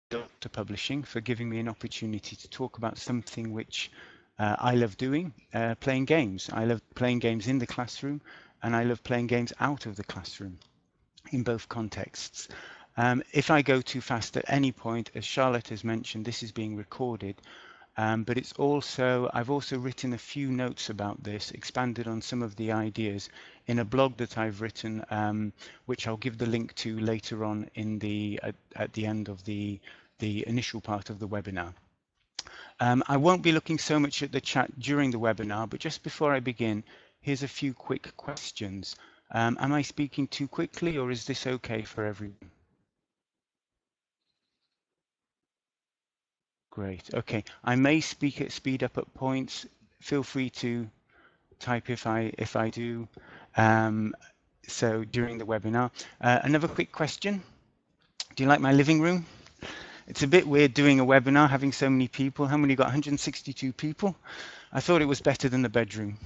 Delta Publishing for giving me an opportunity to talk about something which I love doing, playing games. I love playing games in the classroom, and I love playing games out of the classroom in both contexts. If I go too fast at any point, as Charlotte has mentioned, this is being recorded, but I've also written a few notes about this, expanded on some of the ideas in a blog that I've written, which I'll give the link to later on at the end of the initial part of the webinar. I won't be looking so much at the chat during the webinar, but just before I begin, here's a few quick questions. Am I speaking too quickly, or is this okay for everyone? Great. Okay. I may speak at speed up at points. Feel free to type if I do. So during the webinar, another quick question. Do you like my living room? It's a bit weird doing a webinar, having so many people. How many got? 162 people. I thought it was better than the bedroom.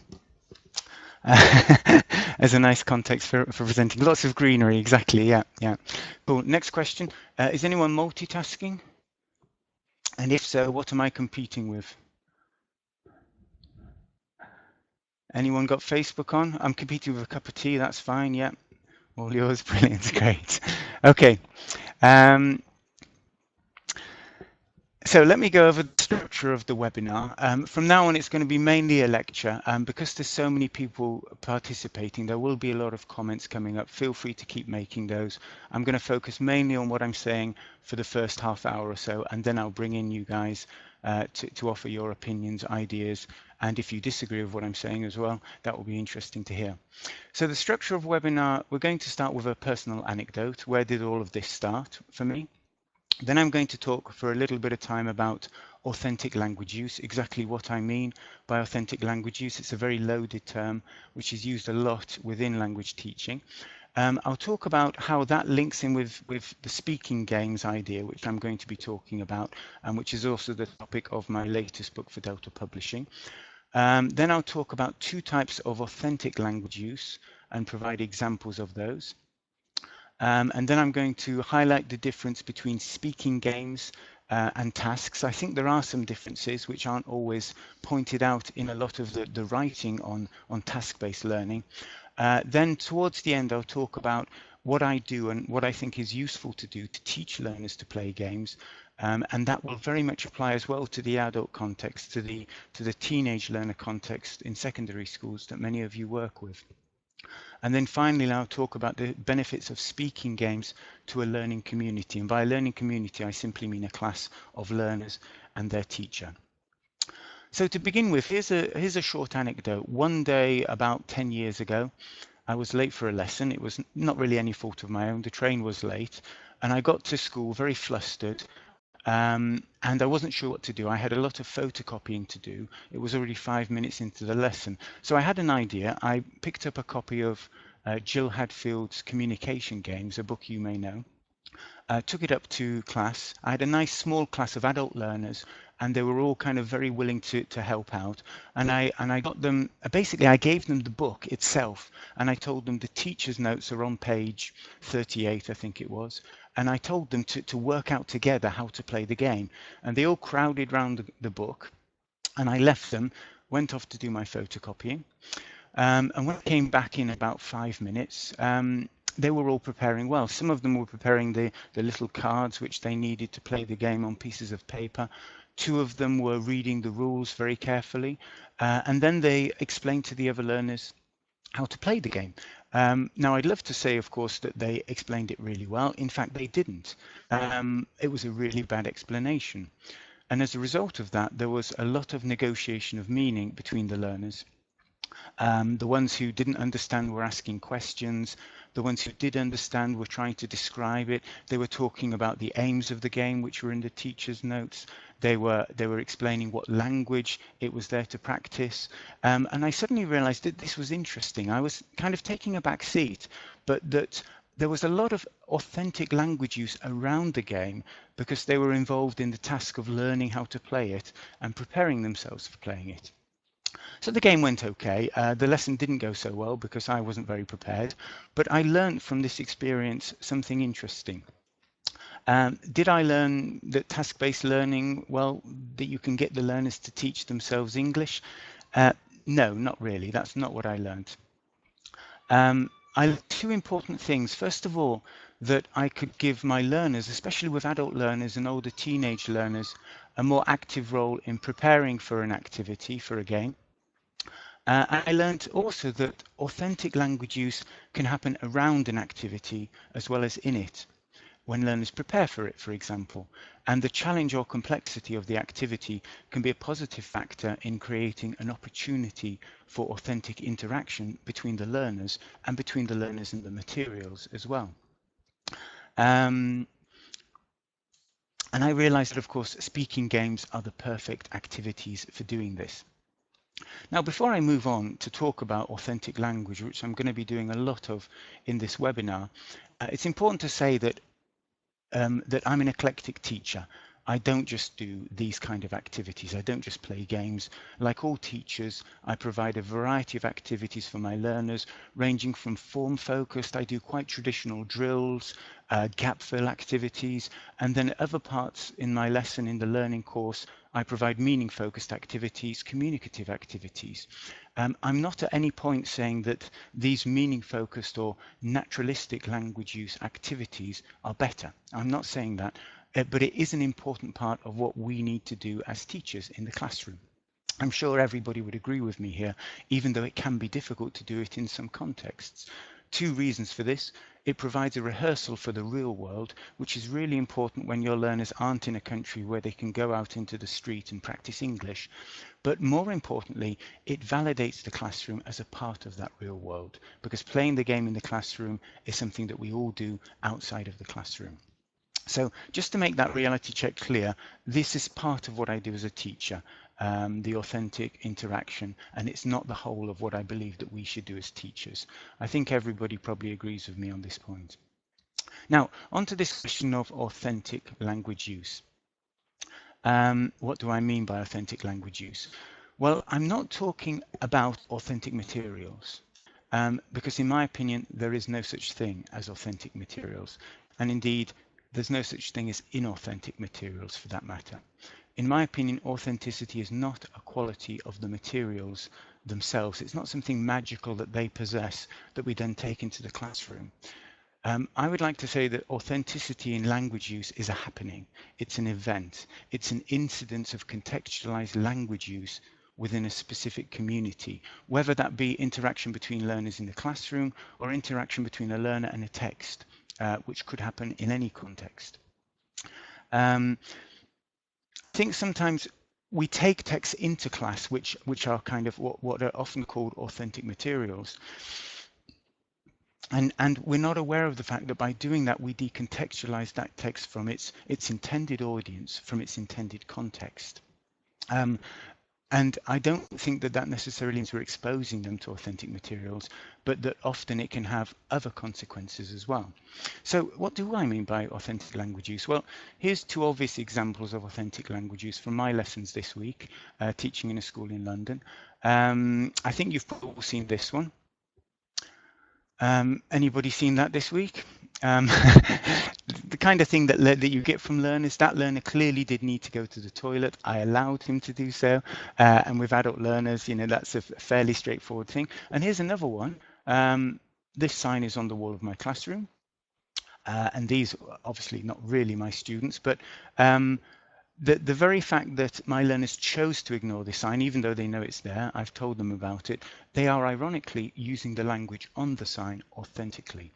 As a nice context for presenting. Lots of greenery, exactly, yeah. Cool, next question. Is anyone multitasking? And if so, what am I competing with? Anyone got Facebook on? I'm competing with a cup of tea, that's fine, yeah. All yours, brilliant, great. Okay. So let me go over the structure of the webinar. From now on, it's going to be mainly a lecture. Because there's so many people participating, there will be a lot of comments coming up. Feel free to keep making those. I'm going to focus mainly on what I'm saying for the first half hour or so, and then I'll bring in you guys to offer your opinions, ideas, and if you disagree with what I'm saying as well, that will be interesting to hear. So the structure of webinar, we're going to start with a personal anecdote. Where did all of this start for me? Then I'm going to talk for a little bit of time about authentic language use, exactly what I mean by authentic language use. It's a very loaded term which is used a lot within language teaching. I'll talk about how that links in with the speaking games idea, which I'm going to be talking about, and which is also the topic of my latest book for Delta Publishing. Then I'll talk about two types of authentic language use and provide examples of those. And then I'm going to highlight the difference between speaking games and tasks. I think there are some differences which aren't always pointed out in a lot of the writing on task-based learning. Then towards the end, I'll talk about what I do and what I think is useful to do to teach learners to play games. And that will very much apply as well to the adult context, to the teenage learner context in secondary schools that many of you work with. And then finally, I'll talk about the benefits of speaking games to a learning community. And by a learning community, I simply mean a class of learners and their teacher. So to begin with, here's a short anecdote. One day about 10 years ago, I was late for a lesson. It was not really any fault of my own. The train was late, and I got to school very flustered. And I wasn't sure what to do. I had a lot of photocopying to do. It was already 5 minutes into the lesson. So I had an idea. I picked up a copy of Jill Hadfield's Communication Games, a book you may know. Took it up to class. I had a nice small class of adult learners, and they were all kind of very willing to help out. And I got them, basically I gave them the book itself, and I told them the teacher's notes are on page 38, I think it was. And I told them to work out together how to play the game. And they all crowded round the book, and I left them, went off to do my photocopying. And when I came back in about 5 minutes, they were all preparing well. Some of them were preparing the little cards which they needed to play the game on pieces of paper. Two of them were reading the rules very carefully. And then they explained to the other learners how to play the game. Now, I'd love to say, of course, that they explained it really well. In fact, they didn't. It was a really bad explanation. And as a result of that, there was a lot of negotiation of meaning between the learners. The ones who didn't understand were asking questions. The ones who did understand were trying to describe it. They were talking about the aims of the game, which were in the teacher's notes. They were explaining what language it was there to practice. And I suddenly realized that this was interesting. I was kind of taking a back seat, but that there was a lot of authentic language use around the game because they were involved in the task of learning how to play it and preparing themselves for playing it. So the game went okay. The lesson didn't go so well because I wasn't very prepared, but I learned from this experience something interesting. Did I learn that task-based learning, well, that you can get the learners to teach themselves English? No, not really. That's not what I learned. I learned two important things. First of all, that I could give my learners, especially with adult learners and older teenage learners, a more active role in preparing for an activity, for a game. I learned also that authentic language use can happen around an activity as well as in it, when learners prepare for it, for example, and the challenge or complexity of the activity can be a positive factor in creating an opportunity for authentic interaction between the learners and between the learners and the materials as well. And I realized that, of course, speaking games are the perfect activities for doing this. Now, before I move on to talk about authentic language, which I'm going to be doing a lot of in this webinar, it's important to say that that I'm an eclectic teacher. I don't just do these kind of activities. I don't just play games. Like all teachers, I provide a variety of activities for my learners, ranging from form-focused. I do quite traditional drills, gap fill activities, and then other parts in my lesson in the learning course, I provide meaning-focused activities, communicative activities. I'm not at any point saying that these meaning-focused or naturalistic language use activities are better. I'm not saying that, but it is an important part of what we need to do as teachers in the classroom. I'm sure everybody would agree with me here, even though it can be difficult to do it in some contexts. Two reasons for this. It provides a rehearsal for the real world, which is really important when your learners aren't in a country where they can go out into the street and practice English. But more importantly, it validates the classroom as a part of that real world, because playing the game in the classroom is something that we all do outside of the classroom. So just to make that reality check clear, this is part of what I do as a teacher, the authentic interaction, and it's not the whole of what I believe that we should do as teachers. I think everybody probably agrees with me on this point. Now, on to this question of authentic language use. What do I mean by authentic language use? Well, I'm not talking about authentic materials, because in my opinion, there is no such thing as authentic materials. And indeed, there's no such thing as inauthentic materials for that matter. In my opinion, authenticity is not a quality of the materials themselves. It's not something magical that they possess that we then take into the classroom. I would like to say that authenticity in language use is a happening. It's an event. It's an incidence of contextualized language use within a specific community, whether that be interaction between learners in the classroom or interaction between a learner and a text, which could happen in any context. I think sometimes we take texts into class, which are kind of what are often called authentic materials. And we're not aware of the fact that by doing that, we decontextualize that text from its intended audience, from its intended context. And I don't think that necessarily means we're exposing them to authentic materials, but that often it can have other consequences as well. So what do I mean by authentic language use? Well, here's two obvious examples of authentic language use from my lessons this week, teaching in a school in London. I think you've probably seen this one. Anybody seen that this week? The kind of thing that you get from learners, that learner clearly did need to go to the toilet. I allowed him to do so. And with adult learners, you know, that's a fairly straightforward thing. And here's another one. This sign is on the wall of my classroom. And these are obviously not really my students, but the very fact that my learners chose to ignore this sign, even though they know it's there, I've told them about it, they are ironically using the language on the sign authentically.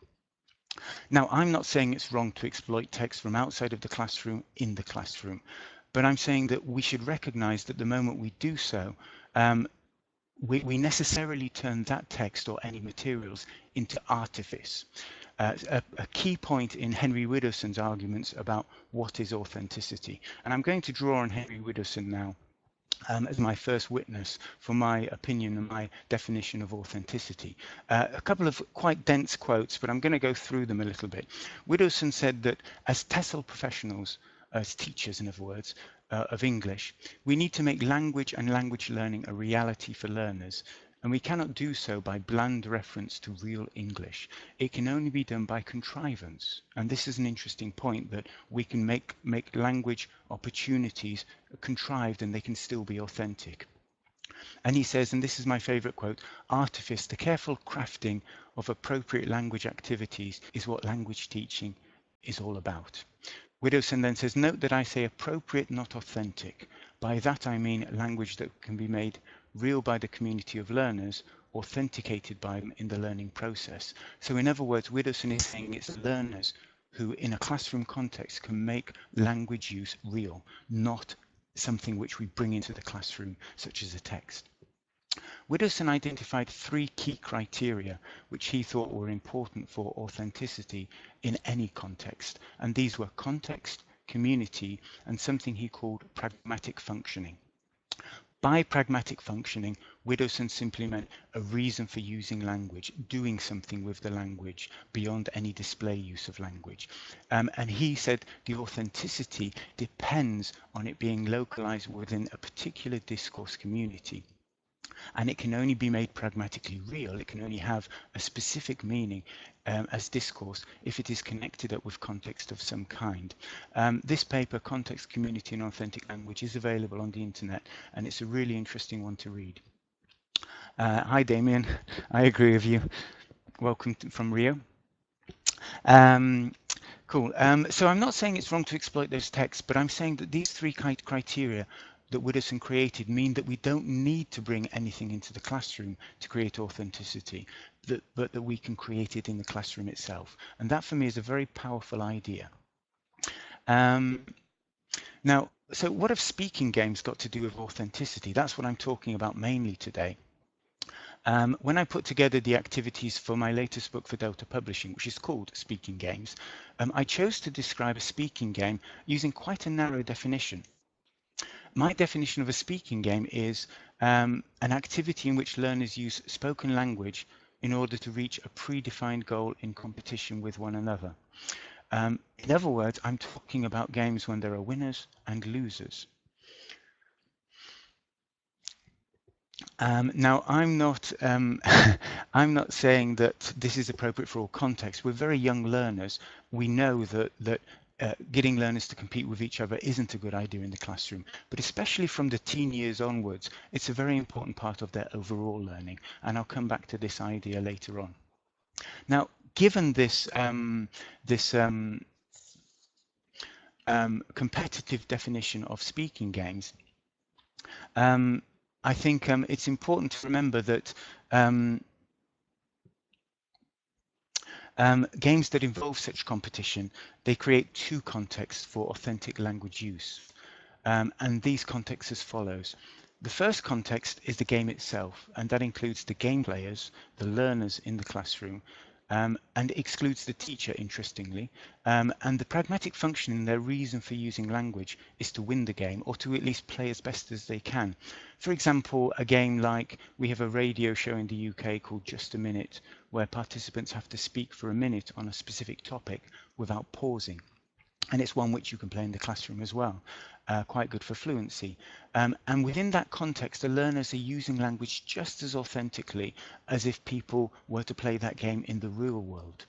Now, I'm not saying it's wrong to exploit text from outside of the classroom in the classroom, but I'm saying that we should recognize that the moment we do so, we necessarily turn that text or any materials into artifice. A key point in Henry Widdowson's arguments about what is authenticity. And I'm going to draw on Henry Widdowson now as my first witness for my opinion and my definition of authenticity. A couple of quite dense quotes, but I'm going to go through them a little bit. Widdowson said that as TESOL professionals, as teachers in other words, of English, we need to make language and language learning a reality for learners. and we cannot do so by bland reference to real English. It can only be done by contrivance. And this is an interesting point, that we can make language opportunities contrived and they can still be authentic. And he says, and this is my favorite quote, "Artifice, the careful crafting of appropriate language activities, is what language teaching is all about." Widdowson then says, "Note that I say appropriate, not authentic. By that I mean language that can be made real by the community of learners, authenticated by them in the learning process." So in other words, Widdowson is saying it's learners who in a classroom context can make language use real, not something which we bring into the classroom, such as a text. Widdowson identified 3 key criteria which he thought were important for authenticity in any context, and these were context, community, and something he called pragmatic functioning. By pragmatic functioning, Widdowson simply meant a reason for using language, doing something with the language beyond any display use of language. And he said the authenticity depends on it being localized within a particular discourse community. And it can only be made pragmatically real. It can only have a specific meaning as discourse if it is connected up with context of some kind. This paper, Context, Community and Authentic Language, is available on the internet, and it's a really interesting one to read. Hi, Damien. I agree with you. Welcome from Rio. Cool. So I'm not saying it's wrong to exploit those texts, but I'm saying that these 3 criteria that Widdowson created mean that we don't need to bring anything into the classroom to create authenticity, but that we can create it in the classroom itself. And that for me is a very powerful idea. Now, so what have speaking games got to do with authenticity? That's what I'm talking about mainly today. When I put together the activities for my latest book for Delta Publishing, which is called Speaking Games, I chose to describe a speaking game using quite a narrow definition. My definition of a speaking game is an activity in which learners use spoken language in order to reach a predefined goal in competition with one another. In other words, I'm talking about games when there are winners and losers. Now, I'm not I'm not saying that this is appropriate for all contexts. We're very young learners. We know that getting learners to compete with each other isn't a good idea in the classroom, but especially from the teen years onwards, it's a very important part of their overall learning, and I'll come back to this idea later on. Now, given this competitive definition of speaking games, I think it's important to remember that games that involve such competition, they create 2 contexts for authentic language use. And these contexts as follows. The first context is the game itself, and that includes the game players, the learners in the classroom, and excludes the teacher, interestingly. And the pragmatic function in their reason for using language is to win the game, or to at least play as best as they can. For example, a game like, we have a radio show in the UK called Just a Minute, where participants have to speak for a minute on a specific topic without pausing. And it's one which you can play in the classroom as well, quite good for fluency. And within that context, the learners are using language just as authentically as if people were to play that game in the real world.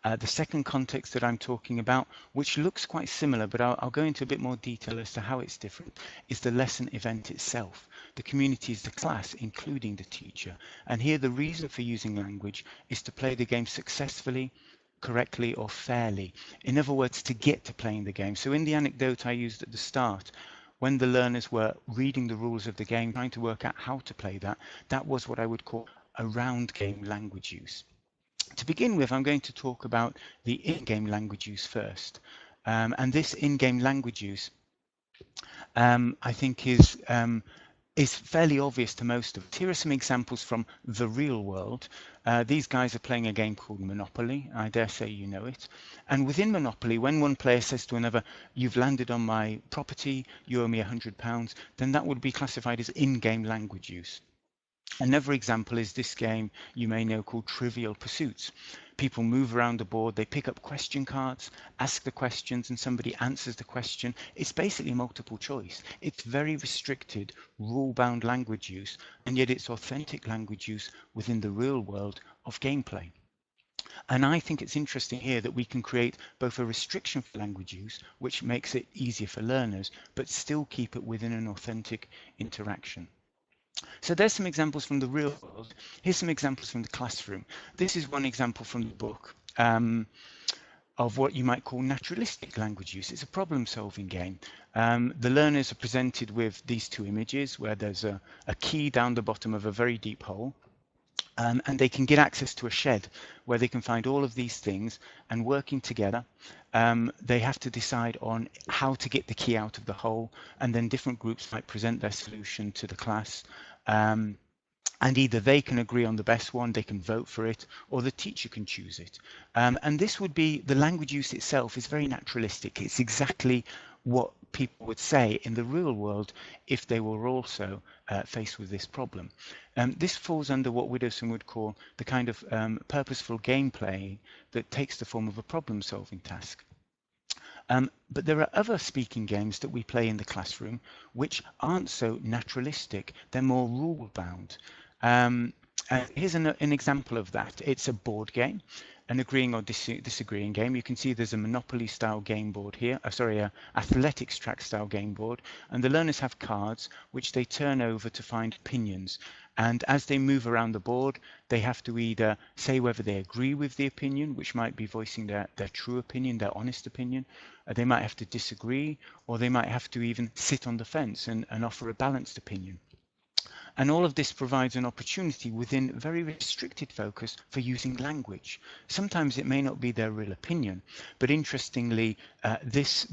The second context that I'm talking about, which looks quite similar, but I'll go into a bit more detail as to how it's different, is the lesson event itself. The community is the class, including the teacher. And here the reason for using language is to play the game successfully, correctly, or fairly. In other words, to get to playing the game. So in the anecdote I used at the start, when the learners were reading the rules of the game, trying to work out how to play that, that was what I would call around game language use. To begin with, I'm going to talk about the in-game language use first. And this in-game language use, I think, is fairly obvious to most of us. Here are some examples from the real world. These guys are playing a game called Monopoly. I dare say you know it. And within Monopoly, when one player says to another, "You've landed on my property, you owe me £100, then that would be classified as in-game language use. Another example is this game you may know called Trivial Pursuits. People move around the board, they pick up question cards, ask the questions, and somebody answers the question. It's basically multiple choice. It's very restricted, rule-bound language use, and yet it's authentic language use within the real world of gameplay. And I think it's interesting here that we can create both a restriction for language use, which makes it easier for learners, but still keep it within an authentic interaction. So there's some examples from the real world. Here's some examples from the classroom. This is one example from the book of what you might call naturalistic language use. It's a problem-solving game. The learners are presented with these two images where there's a key down the bottom of a very deep hole. And they can get access to a shed where they can find all of these things, and working together, they have to decide on how to get the key out of the hole, and then different groups might present their solution to the class. And either they can agree on the best one, they can vote for it, or the teacher can choose it. And this would be, the language use itself is very naturalistic. It's exactly what people would say in the real world if they were also faced with this problem. This falls under what Widdowson would call the kind of purposeful gameplay that takes the form of a problem-solving task. But there are other speaking games that we play in the classroom which aren't so naturalistic. They're more rule-bound. Here's an example of that. It's a board game, an agreeing or disagreeing game. You can see there's a Monopoly style game board here, a athletics track style game board, and the learners have cards which they turn over to find opinions. And as they move around the board, they have to either say whether they agree with the opinion, which might be voicing their true opinion, their honest opinion. They might have to disagree, or they might have to even sit on the fence and offer a balanced opinion. And all of this provides an opportunity within very restricted focus for using language. Sometimes it may not be their real opinion, but interestingly, this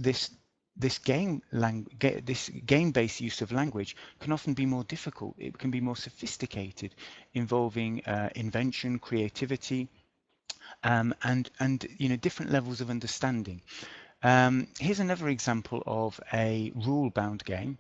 game-based use of language can often be more difficult. It can be more sophisticated, involving invention, creativity, and different levels of understanding. Here's another example of a rule-bound game.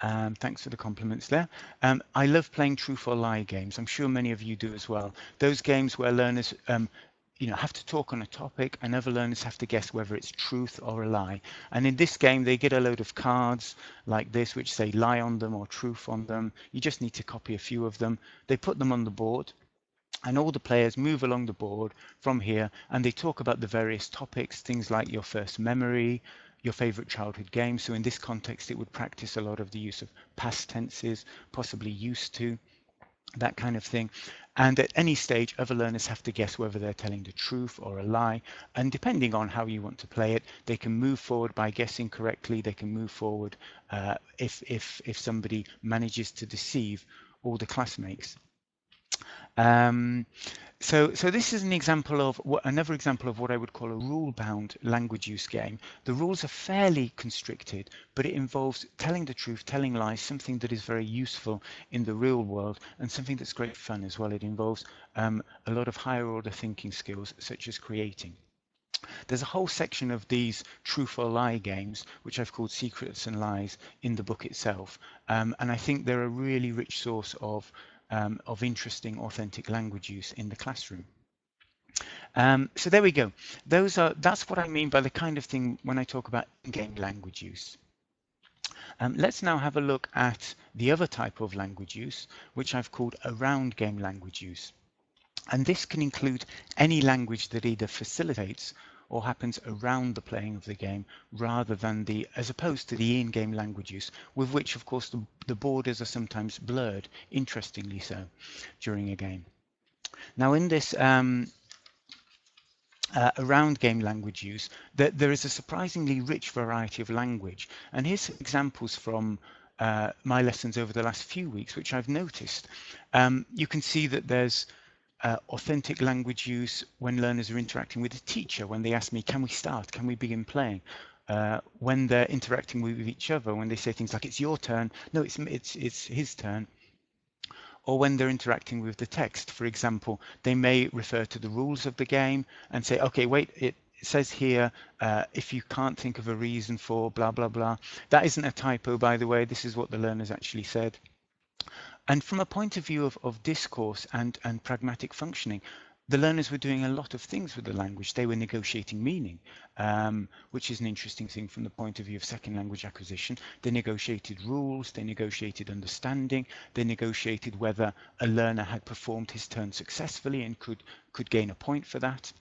Thanks for the compliments there. I love playing truth or lie games. I'm sure many of you do as well. Those games where learners have to talk on a topic and other learners have to guess whether it's truth or a lie. And in this game, they get a load of cards like this, which say lie on them or truth on them. You just need to copy a few of them. They put them on the board, and all the players move along the board from here, and they talk about the various topics, things like your first memory, your favorite childhood game. So in this context, it would practice a lot of the use of past tenses, possibly used to, that kind of thing. And at any stage, other learners have to guess whether they're telling the truth or a lie. And depending on how you want to play it, they can move forward by guessing correctly. They can move forward if somebody manages to deceive all the classmates. So this is an example of another example of what I would call a rule-bound language use game. The rules are fairly constricted, but it involves telling the truth, telling lies, something that is very useful in the real world, and something that's great fun as well. It involves a lot of higher order thinking skills, such as creating. There's a whole section of these truth or lie games, which I've called Secrets and Lies, in the book itself. And I think they're a really rich source of interesting, authentic language use in the classroom. So there we go. That's what I mean by the kind of thing when I talk about in-game language use. Let's now have a look at the other type of language use, which I've called around game language use. And this can include any language that either facilitates or happens around the playing of the game, rather than as opposed to the in-game language use, with which, of course, the borders are sometimes blurred, interestingly so, during a game. Now, in this around game language use, there is a surprisingly rich variety of language. And here's some examples from my lessons over the last few weeks, which I've noticed. You can see that there's authentic language use when learners are interacting with a teacher, when they ask me, can we start, can we begin playing? When they're interacting with each other, when they say things like, it's your turn, no, it's his turn. Or when they're interacting with the text, for example, they may refer to the rules of the game and say, okay, wait, it says here, if you can't think of a reason for blah, blah, blah. That isn't a typo, by the way. This is what the learners actually said. And from a point of view of discourse and pragmatic functioning, the learners were doing a lot of things with the language. They were negotiating meaning, which is an interesting thing from the point of view of second language acquisition. They negotiated rules, they negotiated understanding, they negotiated whether a learner had performed his turn successfully and could gain a point for that.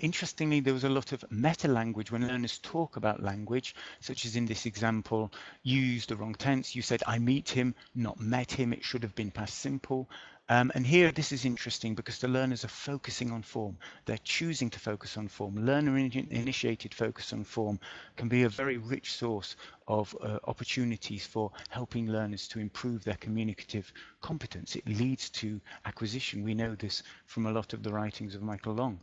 Interestingly, there was a lot of meta language when learners talk about language, such as in this example, you used the wrong tense. You said, I meet him, not met him. It should have been past simple. And here, this is interesting because the learners are focusing on form. They're choosing to focus on form. Learner-initiated focus on form can be a very rich source of opportunities for helping learners to improve their communicative competence. It leads to acquisition. We know this from a lot of the writings of Michael Long.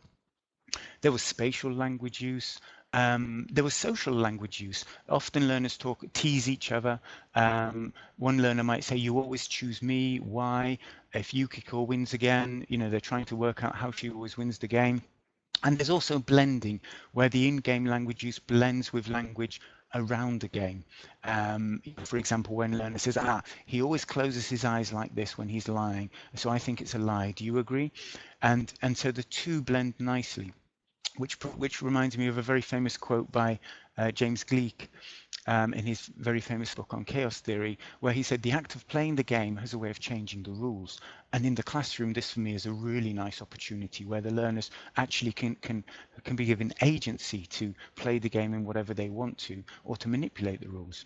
There was spatial language use. There was social language use. Often learners tease each other. One learner might say, you always choose me. Why? If Yukiko wins again, they're trying to work out how she always wins the game. And there's also blending, where the in-game language use blends with language around the game. For example, when a learner says, he always closes his eyes like this when he's lying, so I think it's a lie. Do you agree? And so the two blend nicely, which reminds me of a very famous quote by James Gleick in his very famous book on chaos theory, where he said, the act of playing the game has a way of changing the rules. And in the classroom, this for me is a really nice opportunity where the learners actually can be given agency to play the game in whatever they want to, or to manipulate the rules.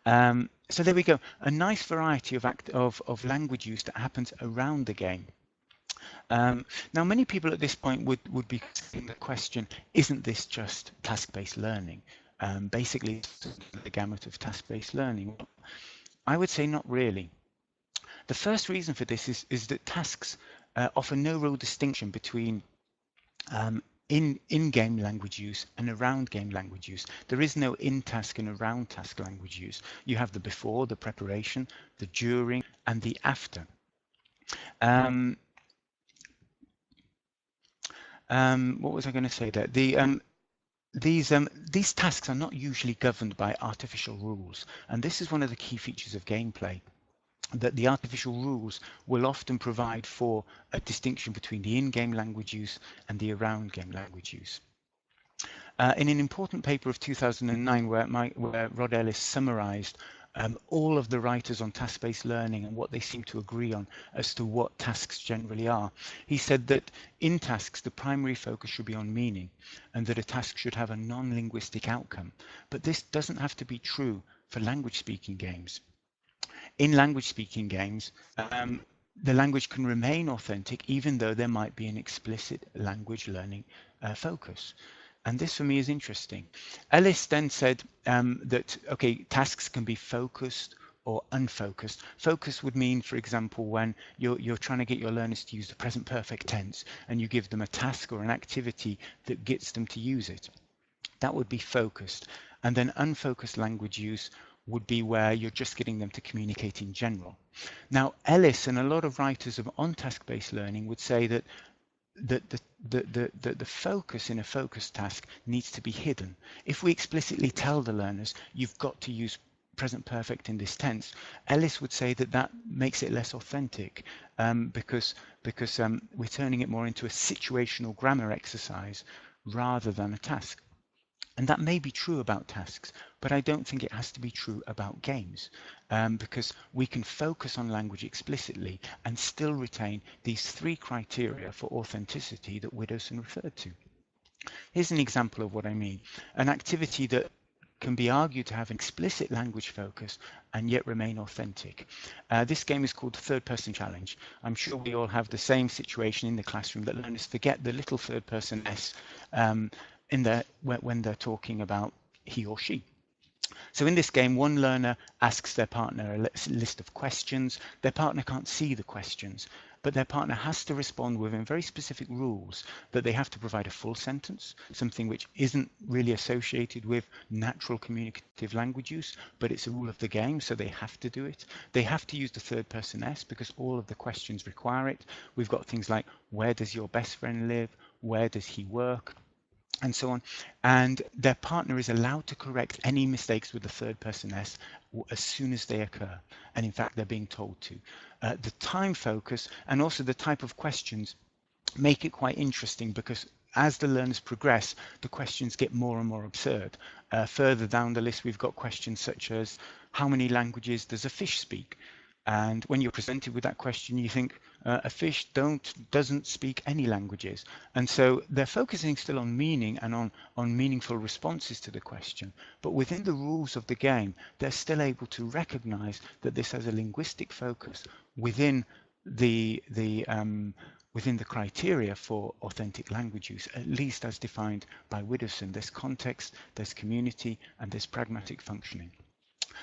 So there we go, a nice variety of language use that happens around the game. Now, many people at this point would be asking the question, isn't this just task-based learning? Basically, the gamut of task-based learning. I would say not really. The first reason for this is that tasks offer no real distinction between in-game language use and around-game language use. There is no in-task and around-task language use. You have the before, the preparation, the during, and the after. What was I going to say there? These tasks are not usually governed by artificial rules, and this is one of the key features of gameplay, that the artificial rules will often provide for a distinction between the in-game language use and the around-game language use. In an important paper of 2009 where Rod Ellis summarized all of the writers on task-based learning and what they seem to agree on as to what tasks generally are. He said that in tasks, the primary focus should be on meaning, and that a task should have a non-linguistic outcome. But this doesn't have to be true for language-speaking games. In language-speaking games, the language can remain authentic even though there might be an explicit language learning focus. And this for me is interesting. Ellis then said that, okay, tasks can be focused or unfocused. Focus would mean, for example, when you're trying to get your learners to use the present perfect tense and you give them a task or an activity that gets them to use it. That would be focused. And then unfocused language use would be where you're just getting them to communicate in general. Now, Ellis and a lot of writers on task-based learning would say that the focus in a focused task needs to be hidden. If we explicitly tell the learners, you've got to use present perfect in this tense, Ellis would say that makes it less authentic because we're turning it more into a situational grammar exercise rather than a task. And that may be true about tasks, but I don't think it has to be true about games, because we can focus on language explicitly and still retain these three criteria for authenticity that Widdowson referred to. Here's an example of what I mean. An activity that can be argued to have an explicit language focus and yet remain authentic. This game is called the Third Person Challenge. I'm sure we all have the same situation in the classroom, that learners forget the little third person S when they're talking about he or she. So in this game, one learner asks their partner a list of questions. Their partner can't see the questions, but their partner has to respond within very specific rules, that they have to provide a full sentence, something which isn't really associated with natural communicative language use, but it's a rule of the game, so they have to do it. They have to use the third person S because all of the questions require it. We've got things like, where does your best friend live? Where does he work? and so on, and their partner is allowed to correct any mistakes with the third person S as soon as they occur, and in fact they're being told to. The time focus and also the type of questions make it quite interesting, because as the learners progress, the questions get more and more absurd. Further down the list, we've got questions such as, how many languages does a fish speak? And when you're presented with that question, you think a fish doesn't speak any languages. And so they're focusing still on meaning and on meaningful responses to the question. But within the rules of the game, they're still able to recognize that this has a linguistic focus within within the criteria for authentic language use, at least as defined by Widdowson. There's context, there's community, and there's pragmatic functioning.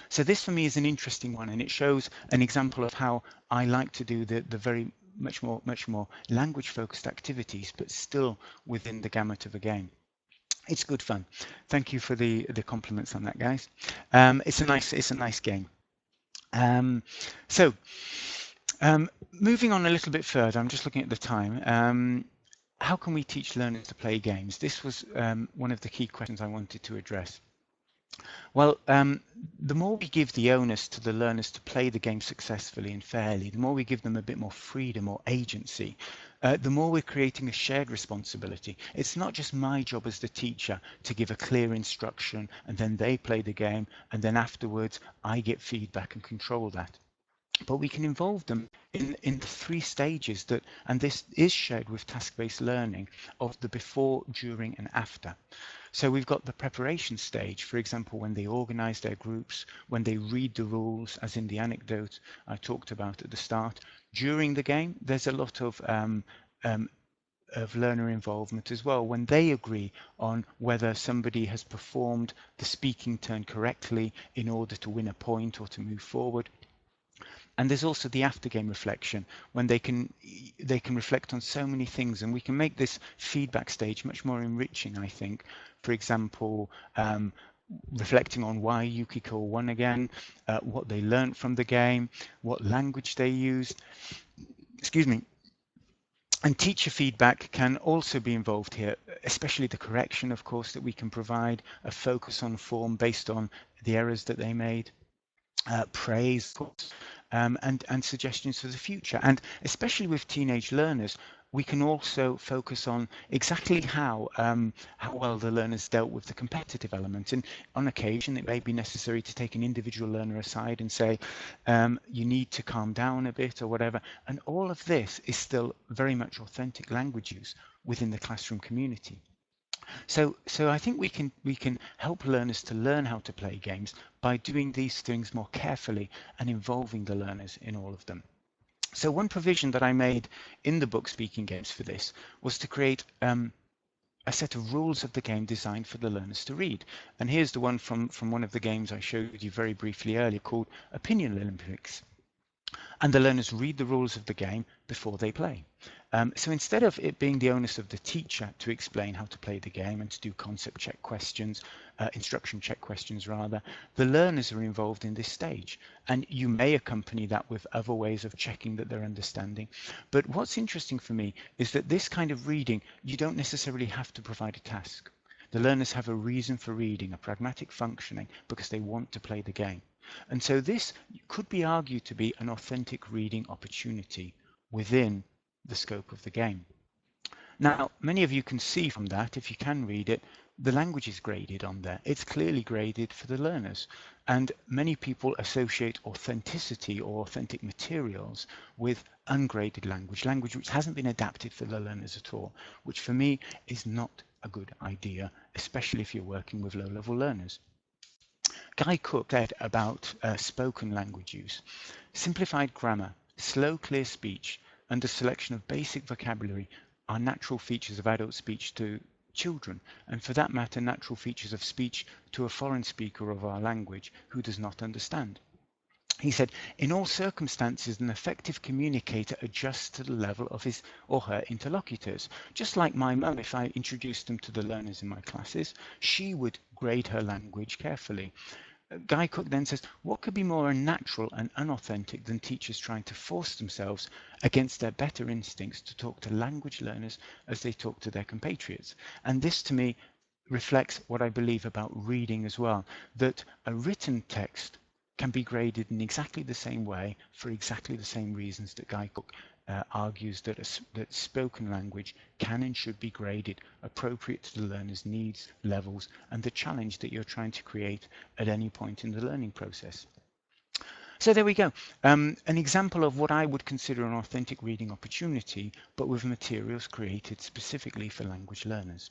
So this for me is an interesting one, and it shows an example of how I like to do the very much more language focused activities, but still within the gamut of a game. It's good fun. Thank you for the compliments on that, guys. It's a nice game. Moving on a little bit further, I'm just looking at the time. How can we teach learners to play games? This was one of the key questions I wanted to address. Well, the more we give the onus to the learners to play the game successfully and fairly, the more we give them a bit more freedom or agency, the more we're creating a shared responsibility. It's not just my job as the teacher to give a clear instruction and then they play the game and then afterwards I get feedback and control that. But we can involve them in the 3 stages that, and this is shared with task-based learning, of the before, during, and after. So we've got the preparation stage, for example, when they organize their groups, when they read the rules, as in the anecdote I talked about at the start. During the game, there's a lot of learner involvement as well, when they agree on whether somebody has performed the speaking turn correctly in order to win a point or to move forward. And there's also the after game reflection, when they can reflect on so many things, and we can make this feedback stage much more enriching, I think. For example, reflecting on why Yukiko won again, what they learned from the game, what language they used. Excuse me. And teacher feedback can also be involved here, especially the correction, of course, that we can provide, a focus on form based on the errors that they made, praise, of course, and suggestions for the future. And especially with teenage learners, we can also focus on exactly how well the learners dealt with the competitive element. And on occasion, it may be necessary to take an individual learner aside and say, you need to calm down a bit or whatever. And all of this is still very much authentic language use within the classroom community. So I think we can help learners to learn how to play games by doing these things more carefully and involving the learners in all of them. So one provision that I made in the book Speaking Games for this was to create a set of rules of the game designed for the learners to read. And here's the one from one of the games I showed you very briefly earlier, called Opinion Olympics. And the learners read the rules of the game before they play. So instead of it being the onus of the teacher to explain how to play the game and to do concept check questions, instruction check questions rather, the learners are involved in this stage. And you may accompany that with other ways of checking that they're understanding. But what's interesting for me is that this kind of reading, you don't necessarily have to provide a task. The learners have a reason for reading, a pragmatic functioning, because they want to play the game. And so this could be argued to be an authentic reading opportunity within the scope of the game. Now, many of you can see from that, if you can read it, the language is graded on there. It's clearly graded for the learners. And many people associate authenticity or authentic materials with ungraded language, language which hasn't been adapted for the learners at all, which for me is not a good idea, especially if you're working with low-level learners. Guy Cook said about spoken language use: simplified grammar, slow, clear speech, and a selection of basic vocabulary are natural features of adult speech to children, and for that matter, natural features of speech to a foreign speaker of our language who does not understand. He said, in all circumstances, an effective communicator adjusts to the level of his or her interlocutors. Just like my mum, if I introduced them to the learners in my classes, she would grade her language carefully. Guy Cook then says, what could be more unnatural and unauthentic than teachers trying to force themselves against their better instincts to talk to language learners as they talk to their compatriots? And this, to me, reflects what I believe about reading as well, that a written text can be graded in exactly the same way for exactly the same reasons that Guy Cook argues that that spoken language can and should be graded appropriate to the learner's needs, levels, and the challenge that you're trying to create at any point in the learning process. So there we go. An example of what I would consider an authentic reading opportunity, but with materials created specifically for language learners.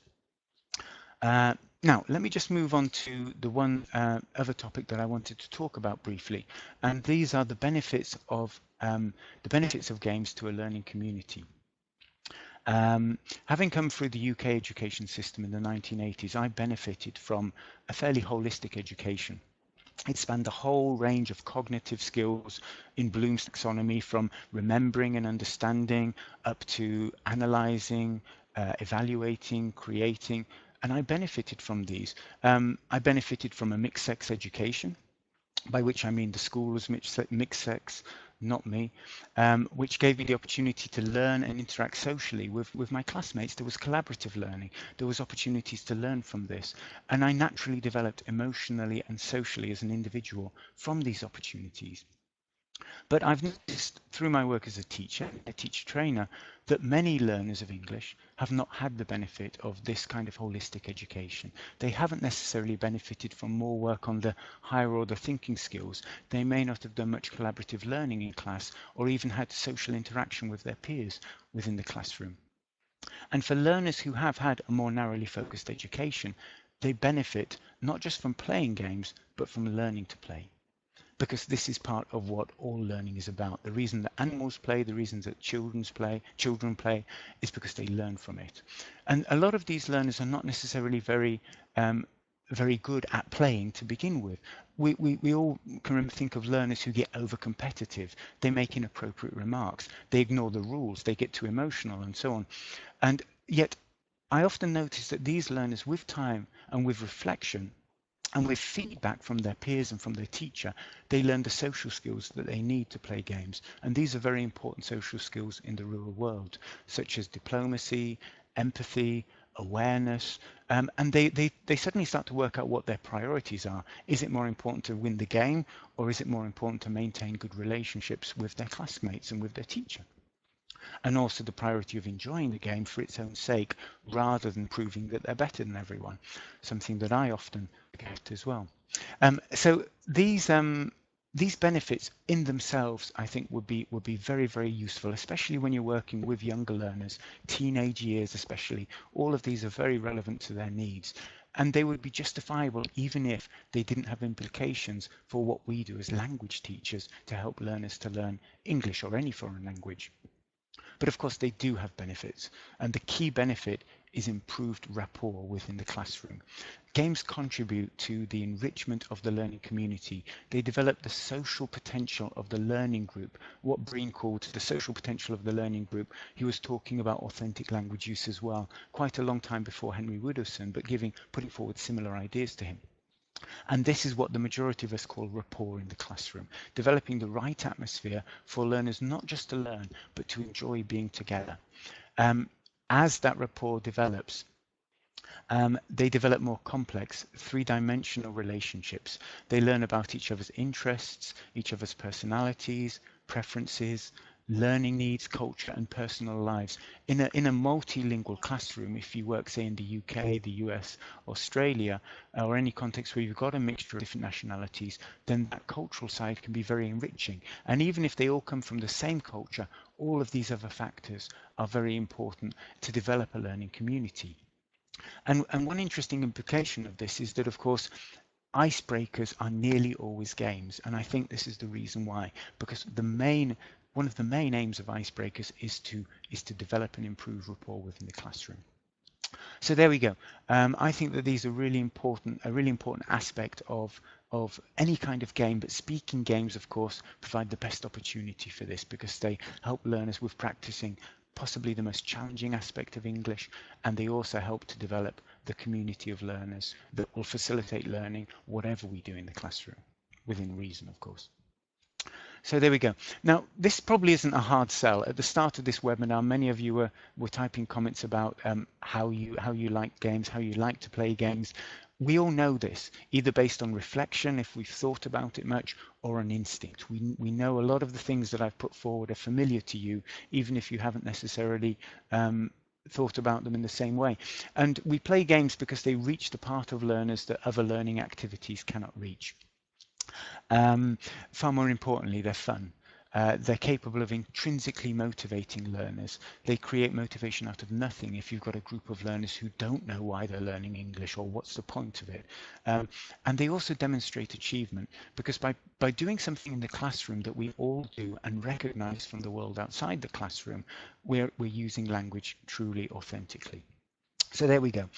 Now, let me just move on to the one other topic that I wanted to talk about briefly, and these are the benefits of games to a learning community. Having come through the UK education system in the 1980s, I benefited from a fairly holistic education. It spanned the whole range of cognitive skills in Bloom's taxonomy, from remembering and understanding up to analyzing, evaluating, creating, and I benefited from these. I benefited from a mixed sex education, by which I mean the school was mixed sex, not me, which gave me the opportunity to learn and interact socially with my classmates. There was collaborative learning. There was opportunities to learn from this. And I naturally developed emotionally and socially as an individual from these opportunities. But I've noticed through my work as a teacher trainer, that many learners of English have not had the benefit of this kind of holistic education. They haven't necessarily benefited from more work on the higher order thinking skills. They may not have done much collaborative learning in class, or even had social interaction with their peers within the classroom. And for learners who have had a more narrowly focused education, they benefit not just from playing games, but from learning to play. Because this is part of what all learning is about. The reason that animals play, the reasons that children play, is because they learn from it. And a lot of these learners are not necessarily very good at playing to begin with. We all can think of learners who get over competitive. They make inappropriate remarks. They ignore the rules. They get too emotional and so on. And yet I often notice that these learners, with time and with reflection, and with feedback from their peers and from their teacher, they learn the social skills that they need to play games. And these are very important social skills in the real world, such as diplomacy, empathy, awareness, and they suddenly start to work out what their priorities are. Is it more important to win the game, or is it more important to maintain good relationships with their classmates and with their teacher? And also the priority of enjoying the game for its own sake, rather than proving that they're better than everyone, something that I often get as well. So these benefits in themselves, I think, would be very, very useful, especially when you're working with younger learners, teenage years especially. All of these are very relevant to their needs, and they would be justifiable even if they didn't have implications for what we do as language teachers to help learners to learn English or any foreign language. But of course, they do have benefits, and the key benefit is improved rapport within the classroom. Games contribute to the enrichment of the learning community. They develop the social potential of the learning group, what Breen called the social potential of the learning group. He was talking about authentic language use as well, quite a long time before Henry Woodowson, but putting forward similar ideas to him. And this is what the majority of us call rapport in the classroom, developing the right atmosphere for learners not just to learn, but to enjoy being together. As that rapport develops, they develop more complex, three-dimensional relationships. They learn about each other's interests, each other's personalities, preferences, learning needs, culture, and personal lives. In a multilingual classroom, if you work, say, in the UK, the US, Australia, or any context where you've got a mixture of different nationalities, then that cultural side can be very enriching. And even if they all come from the same culture, all of these other factors are very important to develop a learning community. And one interesting implication of this is that, of course, icebreakers are nearly always games. And I think this is the reason why, because one of the main aims of icebreakers is to develop and improve rapport within the classroom. So there we go. I think that these are a really important aspect of any kind of game, but speaking games, of course, provide the best opportunity for this, because they help learners with practicing possibly the most challenging aspect of English, and they also help to develop the community of learners that will facilitate learning, whatever we do in the classroom, within reason, of course. So there we go. Now, this probably isn't a hard sell. At the start of this webinar, many of you were typing comments about how you like games, how you like to play games. We all know this, either based on reflection, if we've thought about it much, or on instinct. We know a lot of the things that I've put forward are familiar to you, even if you haven't necessarily thought about them in the same way. And we play games because they reach the part of learners that other learning activities cannot reach. Far more importantly, they're fun. They're capable of intrinsically motivating learners. They create motivation out of nothing if you've got a group of learners who don't know why they're learning English or what's the point of it. And they also demonstrate achievement because by doing something in the classroom that we all do and recognize from the world outside the classroom, we're using language truly authentically. So there we go.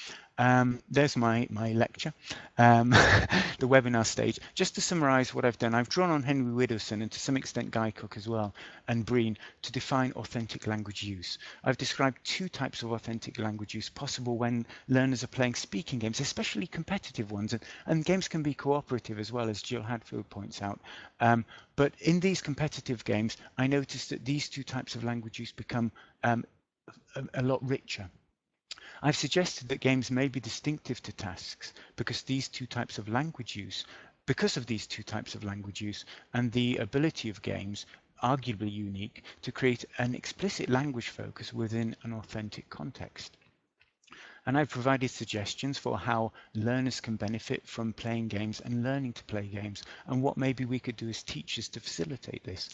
There's my lecture, the webinar stage. Just to summarize what I've done, I've drawn on Henry Widdowson and to some extent Guy Cook as well, and Breen to define authentic language use. I've described two types of authentic language use possible when learners are playing speaking games, especially competitive ones, and games can be cooperative as well, as Jill Hadfield points out. But in these competitive games, I noticed that these two types of language use become a lot richer. I've suggested that games may be distinctive to tasks because of these two types of language use, and the ability of games, arguably unique, to create an explicit language focus within an authentic context. And I've provided suggestions for how learners can benefit from playing games and learning to play games, and what maybe we could do as teachers to facilitate this.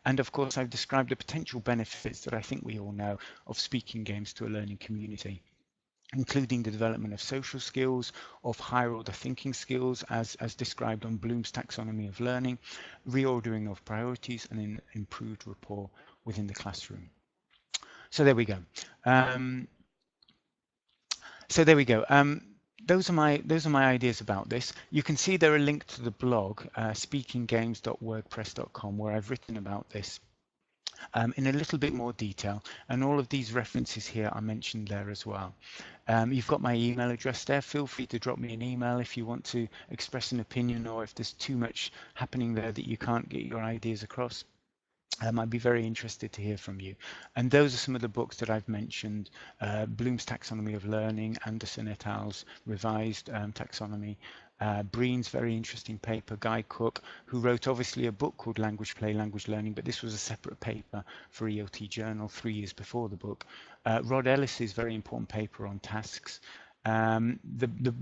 And of course, I've described the potential benefits that I think we all know of speaking games to a learning community, including the development of social skills, of higher order thinking skills as described on Bloom's taxonomy of learning, reordering of priorities, and improved rapport within the classroom. So there we go. Those are my ideas about this. You can see there are links to the blog, speakinggames.wordpress.com, where I've written about this in a little bit more detail, and all of these references here are mentioned there as well. You've got my email address there. Feel free to drop me an email if you want to express an opinion, or if there's too much happening there that you can't get your ideas across. I'd be very interested to hear from you. And those are some of the books that I've mentioned: Bloom's Taxonomy of Learning, Anderson et al.'s revised taxonomy, Breen's very interesting paper, Guy Cook, who wrote obviously a book called Language Play, Language Learning, but this was a separate paper for EOT Journal 3 years before the book. Rod Ellis's very important paper on tasks. The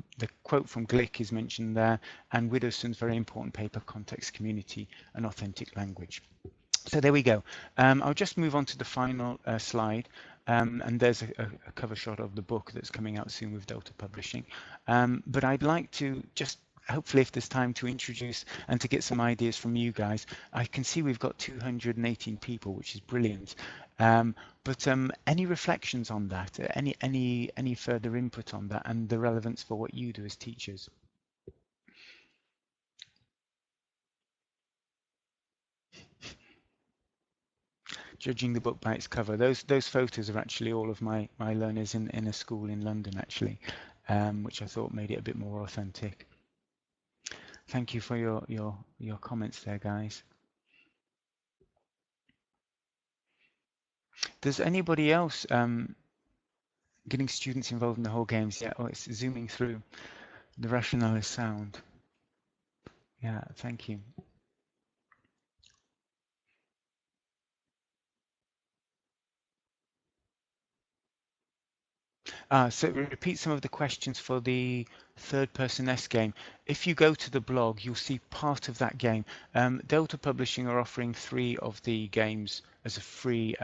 quote from Glick is mentioned there, and Widdowson's very important paper, Context, Community, and Authentic Language. So there we go. I'll just move on to the final slide. And there's a cover shot of the book that's coming out soon with Delta Publishing. But I'd like to just, hopefully if there's time, to introduce and to get some ideas from you guys. I can see we've got 218 people, which is brilliant. But any reflections on that, any further input on that, and the relevance for what you do as teachers? Judging the book by its cover. Those photos are actually all of my learners in a school in London, actually, which I thought made it a bit more authentic. Thank you for your comments there, guys. Does anybody else getting students involved in the whole games? Yeah, oh, it's zooming through. The rationale is sound. Yeah, thank you. So repeat some of the questions for the third-person S game. If you go to the blog, you'll see part of that game. Delta Publishing are offering 3 of the games as a free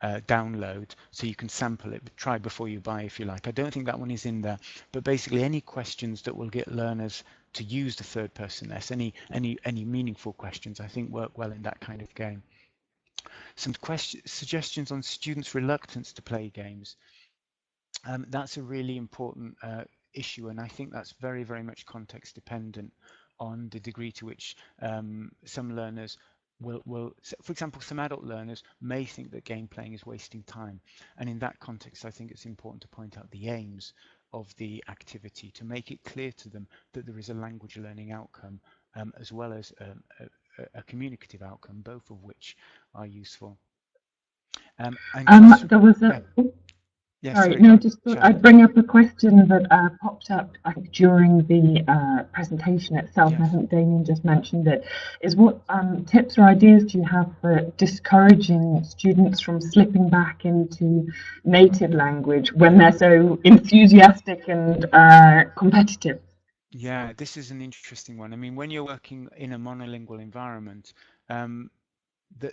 download, so you can sample it, try before you buy if you like. I don't think that one is in there, but basically any questions that will get learners to use the third-person S, any meaningful questions, I think work well in that kind of game. Some suggestions on students' reluctance to play games. That's a really important issue, and I think that's very, very much context dependent on the degree to which some learners will, for example, some adult learners may think that game playing is wasting time. And in that context, I think it's important to point out the aims of the activity to make it clear to them that there is a language learning outcome as well as a communicative outcome, both of which are useful. And There was yeah, a yeah, Sorry, sorry, go no, on, just thought Charlotte. I'd bring up a question that popped up, I think, during the presentation itself, and I Yes. think Damien just mentioned it, is what tips or ideas do you have for discouraging students from slipping back into native language when they're so enthusiastic and competitive? Yeah, this is an interesting one. I mean, when you're working in a monolingual environment, um,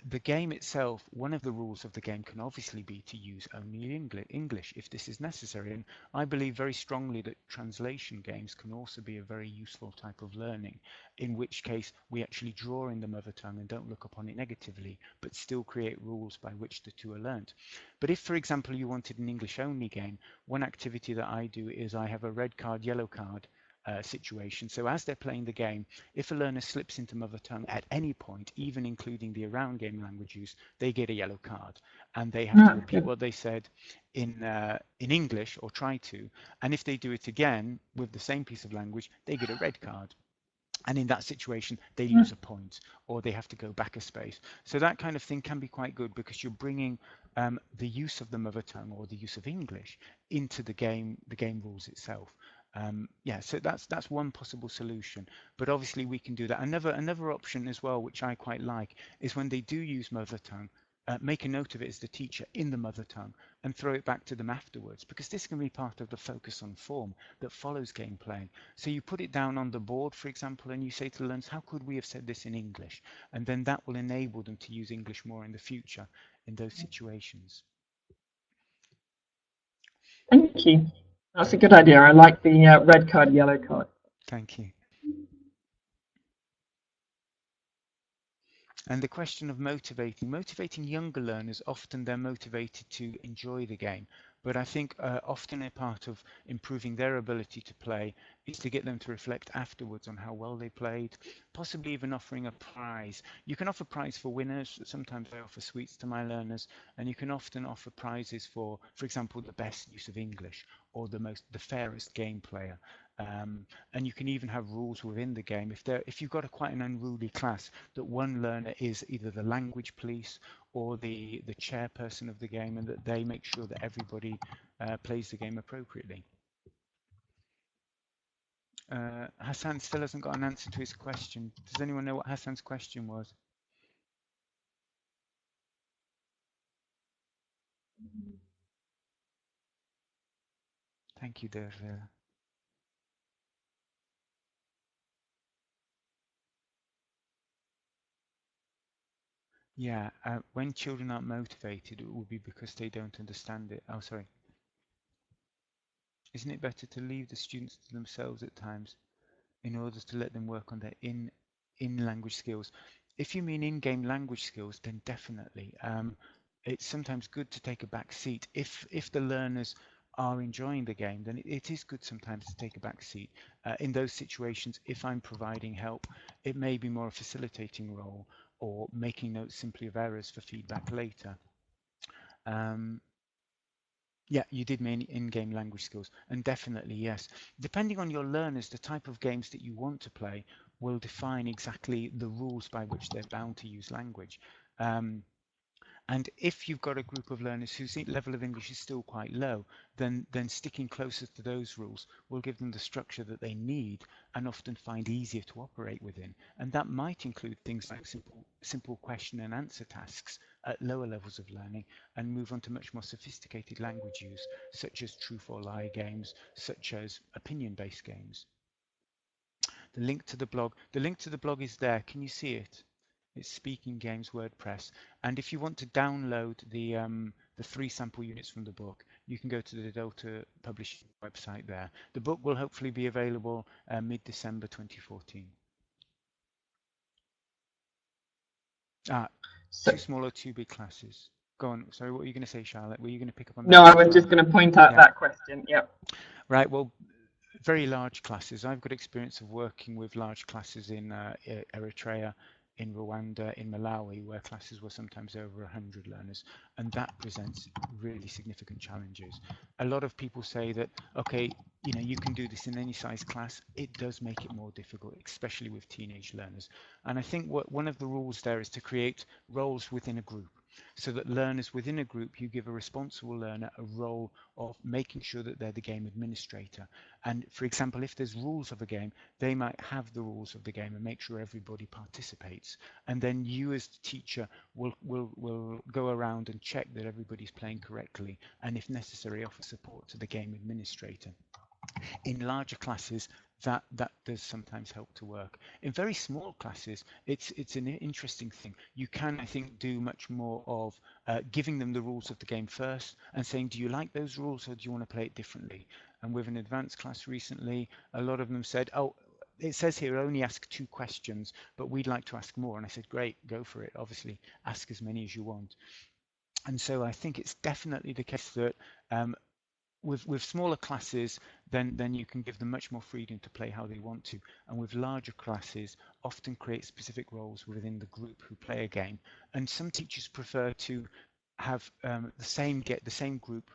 the game itself, one of the rules of the game can obviously be to use only English if this is necessary. And I believe very strongly that translation games can also be a very useful type of learning, in which case we actually draw in the mother tongue and don't look upon it negatively, but still create rules by which the two are learnt. But if, for example, you wanted an English only game, one activity that I do is I have a red card, yellow card situation. So as they're playing the game, if a learner slips into mother tongue at any point, even including the around game language use, they get a yellow card and they have to That's repeat good. what they said in English or try to. And if they do it again with the same piece of language, they get a red card. And in that situation, they lose a point or they have to go back a space. So that kind of thing can be quite good because you're bringing the use of the mother tongue or the use of English into the game rules itself. Yeah, so that's one possible solution. But obviously we can do that. Another option as well, which I quite like, is when they do use mother tongue, make a note of it as the teacher in the mother tongue and throw it back to them afterwards, because this can be part of the focus on form that follows gameplay. So you put it down on the board, for example, and you say to the learners, how could we have said this in English? And then that will enable them to use English more in the future in those situations. Thank you. That's a Thank good you. idea. I like the red card, yellow card. Thank you. And the question of motivating younger learners, often they're motivated to enjoy the game. But I think often a part of improving their ability to play is to get them to reflect afterwards on how well they played, possibly even offering a prize. You can offer prize for winners. Sometimes I offer sweets to my learners, and you can often offer prizes for example, the best use of English or the fairest game player. And you can even have rules within the game. If you've got quite an unruly class, that one learner is either the language police or the chairperson of the game, and that they make sure that everybody plays the game appropriately. Hassan still hasn't got an answer to his question. Does anyone know what Hassan's question was? Thank you, Derville. Yeah, when children aren't motivated, it will be because they don't understand it. Oh, sorry. Isn't it better to leave the students to themselves at times in order to let them work on their in language skills? If you mean in-game language skills, then definitely. It's sometimes good to take a back seat. If the learners are enjoying the game, then it is good sometimes to take a back seat. In those situations, if I'm providing help, it may be more a facilitating role or making notes simply of errors for feedback later. Um, yeah, you did mean in-game language skills, and definitely yes. Depending on your learners, the type of games that you want to play will define exactly the rules by which they're bound to use language. Um, and if you've got a group of learners whose level of English is still quite low, then sticking closer to those rules will give them the structure that they need and often find easier to operate within. And that might include things like simple question and answer tasks at lower levels of learning, and move on to much more sophisticated language use, such as truth or lie games, such as opinion-based games. The link to the blog is there. Can you see it? It's Speaking Games WordPress. And if you want to download the 3 sample units from the book, you can go to the Delta Publishing website there. The book will hopefully be available mid-December 2014. Ah, So, too small or too big classes. Go on. Sorry, what were you going to say, Charlotte? Were you going to pick up on no, that I as was well? just going to point out Yeah. that question. Yep. Right. Well, very large classes. I've got experience of working with large classes in Eritrea, in Rwanda, in Malawi, where classes were sometimes over 100 learners, and that presents really significant challenges. A lot of people say that, okay, you know, you can do this in any size class. It does make it more difficult, especially with teenage learners. And I think one of the rules there is to create roles within a group, so that learners within a group, you give a responsible learner a role of making sure that they're the game administrator. And for example, if there's rules of a game, they might have the rules of the game and make sure everybody participates. And then you as the teacher will go around and check that everybody's playing correctly, and if necessary, offer support to the game administrator. In larger classes, that does sometimes help to work. In very small classes, it's an interesting thing. You can, I think, do much more of giving them the rules of the game first and saying, do you like those rules or do you want to play it differently? And with an advanced class recently, a lot of them said, oh, it says here only ask 2 questions, but we'd like to ask more. And I said, great, go for it. Obviously, ask as many as you want. And so I think it's definitely the case that with smaller classes, then you can give them much more freedom to play how they want to. And with larger classes, often create specific roles within the group who play a game. And some teachers prefer to have the same group,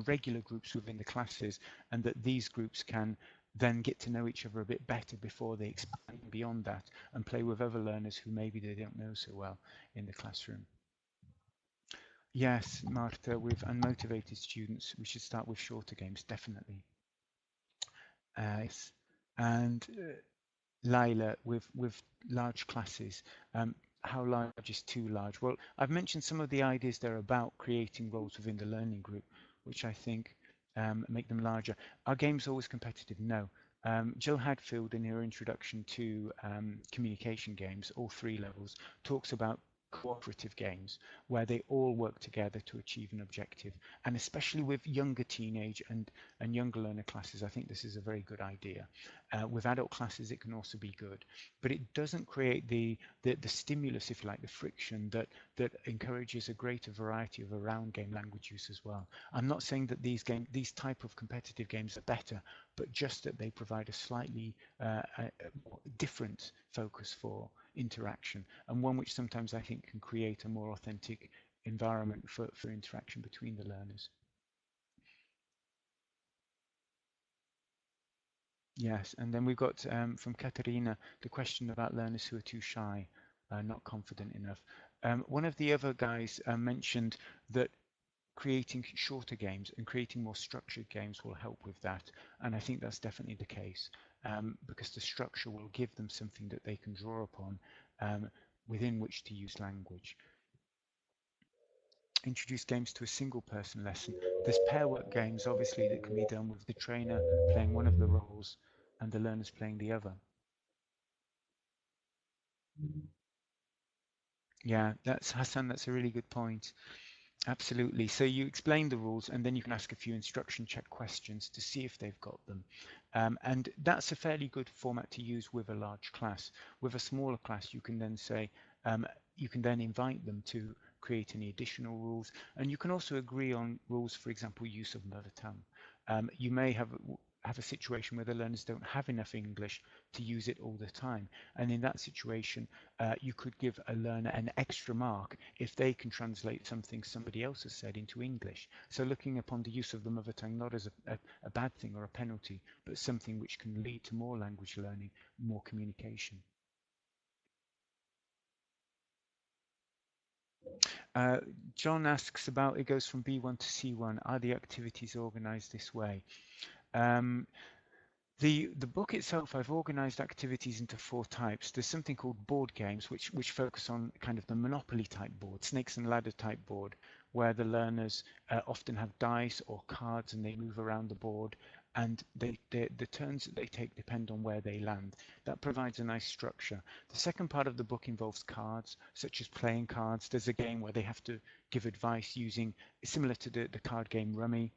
regular groups within the classes, and that these groups can then get to know each other a bit better before they expand beyond that and play with other learners who maybe they don't know so well in the classroom. Yes, Marta, with unmotivated students, we should start with shorter games, definitely. Yes. And Laila, with large classes, how large is too large? Well, I've mentioned some of the ideas there about creating roles within the learning group, which I think make them larger. Are games always competitive? No. Jill Hadfield, in her introduction to communication games, all 3 levels, talks about cooperative games where they all work together to achieve an objective, and especially with younger teenage and younger learner classes, I think this is a very good idea. With adult classes, it can also be good, but it doesn't create the stimulus, if you like, the friction that encourages a greater variety of around game language use as well. I'm not saying that these type of competitive games are better, but just that they provide a slightly different focus for interaction, and one which sometimes I think can create a more authentic environment for interaction between the learners. Yes, and then we've got from Katerina the question about learners who are too shy, not confident enough. One of the other guys mentioned that creating shorter games and creating more structured games will help with that, and I think that's definitely the case, because the structure will give them something that they can draw upon within which to use language. Introduce games to a single person lesson. There's pair work games, obviously, that can be done with the trainer playing one of the roles and the learners playing the other. Yeah, that's Hassan, that's a really good point. Absolutely. So you explain the rules and then you can ask a few instruction check questions to see if they've got them. And that's a fairly good format to use with a large class. With a smaller class, you can then say, you can then invite them to create any additional rules. And you can also agree on rules, for example, use of mother tongue. You may have a situation where the learners don't have enough English to use it all the time. And in that situation, you could give a learner an extra mark if they can translate something somebody else has said into English. So looking upon the use of the mother tongue not as a bad thing or a penalty, but something which can lead to more language learning, more communication. John asks about, it goes from B1 to C1, are the activities organized this way? The book itself, I've organized activities into 4 types. There's something called board games, which focus on kind of the Monopoly type board, snakes and ladder type board, where the learners often have dice or cards and they move around the board, and the turns that they take depend on where they land. That provides a nice structure. The second part of the book involves cards, such as playing cards. There's a game where they have to give advice using, similar to the card game Rummy,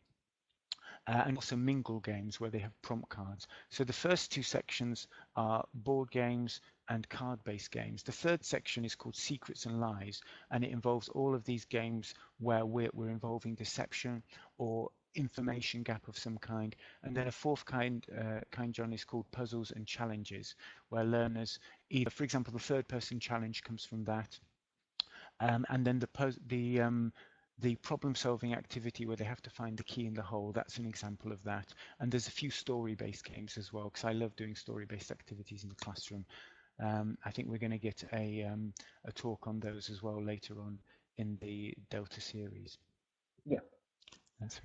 and also mingle games where they have prompt cards. So the first 2 sections are board games and card-based games. The third section is called Secrets and Lies, and it involves all of these games where we're involving deception or information gap of some kind. And then a fourth kind, John, is called Puzzles and Challenges, where learners either, for example, the third person challenge comes from that. And then The problem-solving activity where they have to find the key in the hole, that's an example of that. And there's a few story-based games as well, because I love doing story-based activities in the classroom. I think we're going to get a talk on those as well later on in the Delta series. Yeah. That's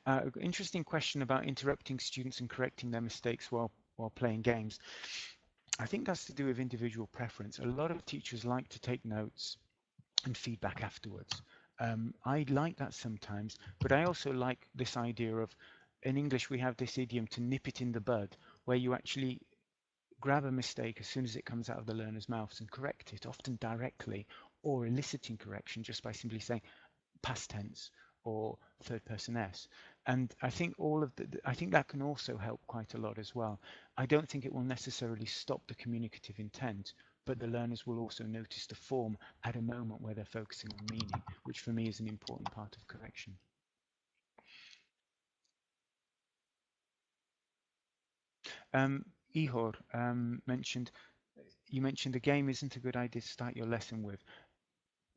right. Interesting question about interrupting students and correcting their mistakes while playing games. I think that's to do with individual preference. A lot of teachers like to take notes and feedback afterwards. I like that sometimes, but I also like this idea of, in English, we have this idiom to nip it in the bud, where you actually grab a mistake as soon as it comes out of the learner's mouths and correct it, often directly, or eliciting correction just by simply saying past tense or third person s. And I think I think that can also help quite a lot as well. I don't think it will necessarily stop the communicative intent, but the learners will also notice the form at a moment where they're focusing on meaning, which for me is an important part of correction. Ihor you mentioned the game isn't a good idea to start your lesson with.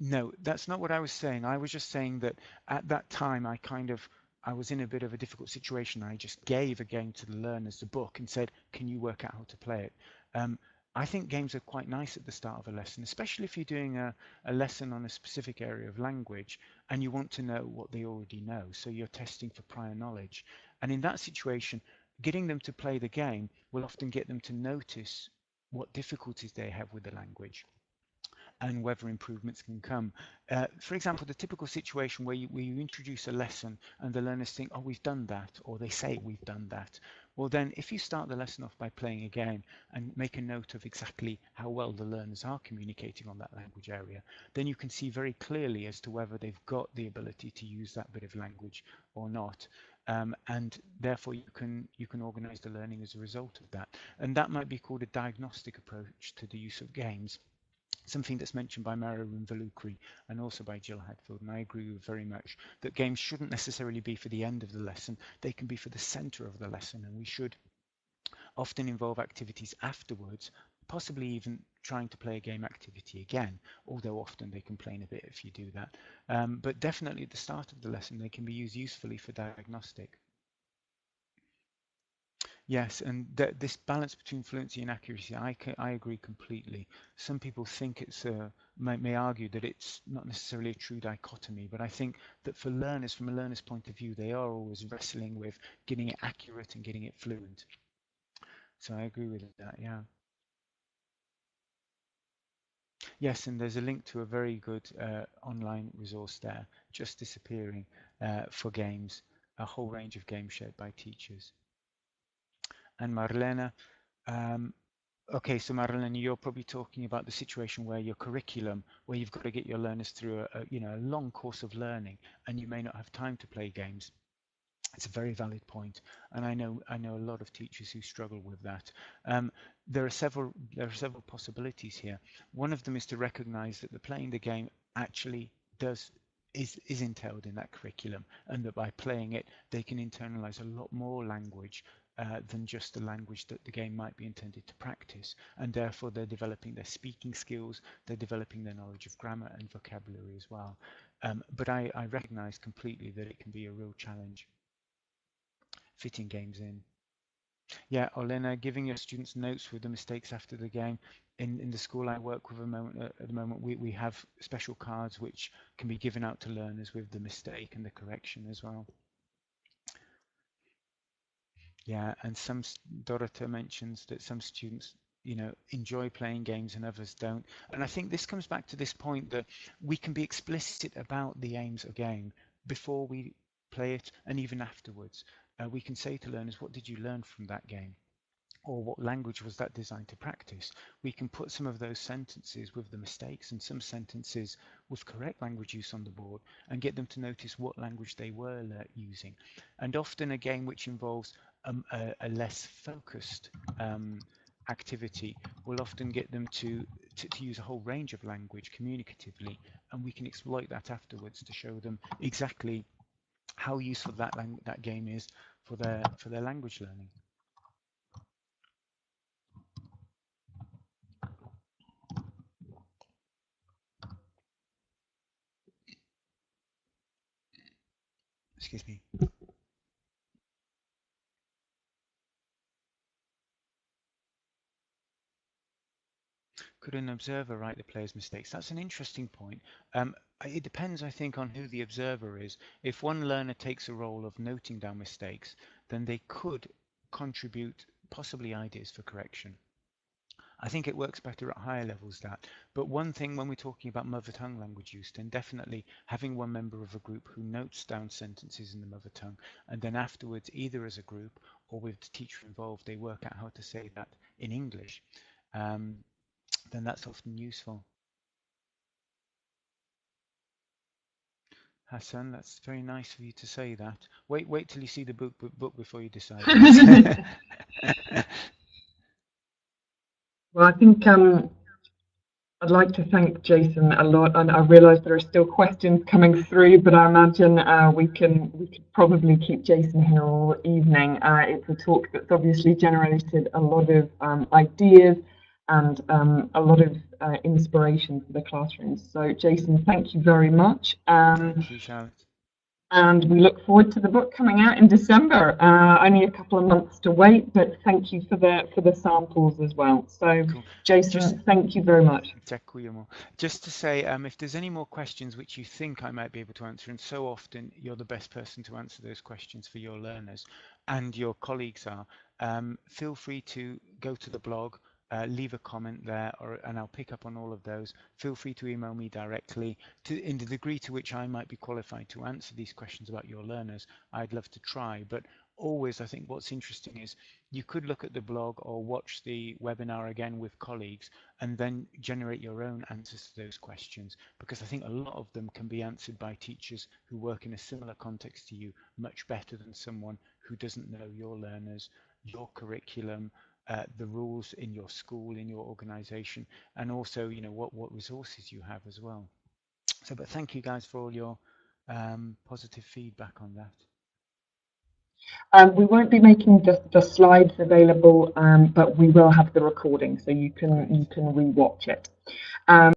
No, that's not what I was saying. I was just saying that at that time I was in a bit of a difficult situation. I just gave a game to the learners, the book, and said, can you work out how to play it? I think games are quite nice at the start of a lesson, especially if you're doing a lesson on a specific area of language and you want to know what they already know. So you're testing for prior knowledge. And in that situation, getting them to play the game will often get them to notice what difficulties they have with the language and whether improvements can come. For example, the typical situation where you introduce a lesson and the learners think, oh, we've done that, or they say we've done that. Well, then if you start the lesson off by playing a game and make a note of exactly how well the learners are communicating on that language area, then you can see very clearly as to whether they've got the ability to use that bit of language or not. And therefore you can organize the learning as a result of that. And that might be called a diagnostic approach to the use of games, something that's mentioned by Mario Rimvalucri and also by Jill Hadfield, and I agree with very much that games shouldn't necessarily be for the end of the lesson. They can be for the center of the lesson, and we should often involve activities afterwards, possibly even trying to play a game activity again, although often they complain a bit if you do that. But definitely at the start of the lesson, they can be used usefully for diagnostic. Yes, and this balance between fluency and accuracy, I agree completely. Some people think may argue that it's not necessarily a true dichotomy, but I think that for learners, from a learner's point of view, they are always wrestling with getting it accurate and getting it fluent. So I agree with that, yeah. Yes, and there's a link to a very good online resource there, Just Disappearing, for games, a whole range of games shared by teachers. And Marlena, okay, so Marilyn, you're probably talking about the situation where your curriculum, where you've got to get your learners through a long course of learning, and you may not have time to play games. It's a very valid point, and I know a lot of teachers who struggle with that. There are several possibilities here. One of them is to recognise that the playing the game actually is entailed in that curriculum, and that by playing it, they can internalize a lot more language than just the language that the game might be intended to practice, and therefore they're developing their speaking skills, they're developing their knowledge of grammar and vocabulary as well. But I recognize completely that it can be a real challenge fitting games in. Yeah, Olena, giving your students notes with the mistakes after the game. In the school I work with at the moment, we have special cards which can be given out to learners with the mistake and the correction as well. Yeah, and Dorota mentions that some students, enjoy playing games and others don't. And I think this comes back to this point that we can be explicit about the aims of a game before we play it and even afterwards. We can say to learners, what did you learn from that game? Or what language was that designed to practice? We can put some of those sentences with the mistakes and some sentences with correct language use on the board and get them to notice what language they were using. And often a game which involves a less focused activity will often get them to use a whole range of language communicatively, and we can exploit that afterwards to show them exactly how useful that game is for their language learning. Excuse me. Could an observer write the player's mistakes? That's an interesting point. It depends, I think, on who the observer is. If one learner takes a role of noting down mistakes, then they could contribute possibly ideas for correction. I think it works better at higher levels that. But one thing when we're talking about mother tongue language use, then definitely having one member of a group who notes down sentences in the mother tongue, and then afterwards, either as a group or with the teacher involved, they work out how to say that in English. Then that's often useful. Hassan, that's very nice of you to say that. Wait till you see the book before you decide. Well, I think I'd like to thank Jason a lot, and I realise there are still questions coming through, but I imagine we could probably keep Jason here all evening. It's a talk that's obviously generated a lot of ideas and a lot of inspiration for the classrooms. So, Jason, thank you very much. Thank you, Charlotte. And we look forward to the book coming out in December. Only a couple of months to wait, but thank you for the samples as well. So, cool. Jason, thank you very much. Just to say, if there's any more questions which you think I might be able to answer, and so often you're the best person to answer those questions for your learners, and your colleagues are, feel free to go to the blog. Leave a comment there, and I'll pick up on all of those. Feel free to email me directly. In the degree to which I might be qualified to answer these questions about your learners, I'd love to try. But always, I think what's interesting is you could look at the blog or watch the webinar again with colleagues and then generate your own answers to those questions, because I think a lot of them can be answered by teachers who work in a similar context to you much better than someone who doesn't know your learners, your curriculum, the rules in your school, in your organization, and also, you know, what resources you have as well. So, but thank you guys for all your positive feedback on that. We won't be making the slides available, but we will have the recording, so you can rewatch it.